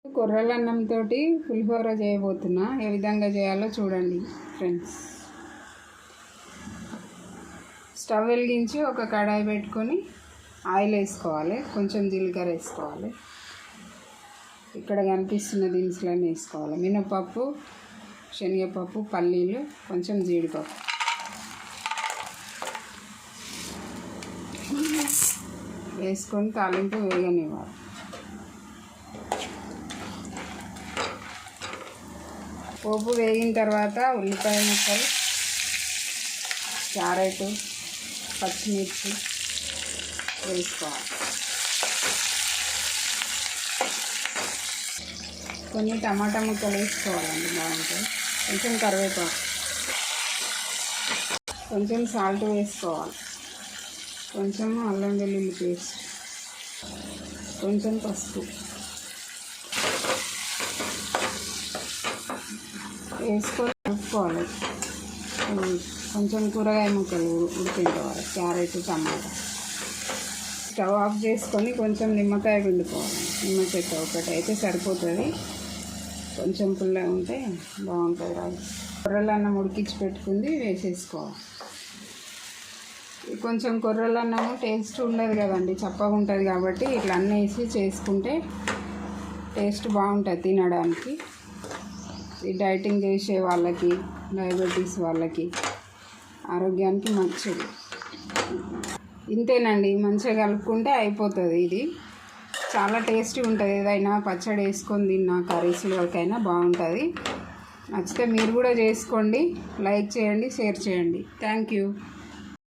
కొర్రల అన్నంతో పులిహోర చేయబోతున్నా. ఏ విధంగా చేయాలో చూడండి ఫ్రెండ్స్. స్టవ్ వెలిగించి ఒక కడాయి పెట్టుకొని ఆయిల్ వేసుకోవాలి, కొంచెం జీలకర్ర వేసుకోవాలి, ఇక్కడ కనిపిస్తున్న దినుసులన్నీ వేసుకోవాలి. మినపప్పు, శనగపప్పు, పల్లీలు, కొంచెం జీడిపప్పు వేసుకొని తాలింపు వేగనివ్వాలి. పోపు వేగిన తర్వాత ఉల్లిపాయ ముక్కలు, క్యారెట్, పచ్చిమిర్చి వేసుకోవాలి. కొన్ని టమాటా ముక్కలు వేసుకోవాలండి, బాగుంటాయి. కొంచెం కరివేపాకు, కొంచెం సాల్ట్ వేసుకోవాలి, కొంచెం అల్లం వెల్లుల్లి పేస్ట్, కొంచెం పసుపు వేసుకొని కలుపుకోవాలి. కొంచెం కూరగాయ ముక్కలు ఉడికించుకోవాలి, క్యారెట్, టమాటా. స్టవ్ ఆఫ్ చేసుకొని కొంచెం నిమ్మకాయ పిండుకోవాలి. నిమ్మ చెక్క ఒకటి అయితే సరిపోతుంది, కొంచెం పుల్లగా ఉంటే బాగుంటుంది. రైస్ కొర్రల అన్నం ఉడికించి పెట్టుకుంది వేసేసుకోవాలి. కొంచెం కొర్రల అన్నము టేస్ట్ ఉండదు కదండి, చప్పగా ఉంటుంది. కాబట్టి ఇట్లా అన్నీ వేసి చేసుకుంటే టేస్ట్ బాగుంటుంది తినడానికి. ఈ డైటింగ్ చేసే వాళ్ళకి, డయాబెటీస్ వాళ్ళకి, ఆరోగ్యానికి మంచిది. ఇంతేనండి, మంచిగా కలుపుకుంటే అయిపోతుంది. ఇది చాలా టేస్టీ ఉంటుంది. ఏదైనా పచ్చడి వేసుకొని తిన్నా, కర్రీస్లోకైనా బాగుంటుంది. నచ్చితే మీరు కూడా చేసుకోండి. లైక్ చేయండి, షేర్ చేయండి. Thank you.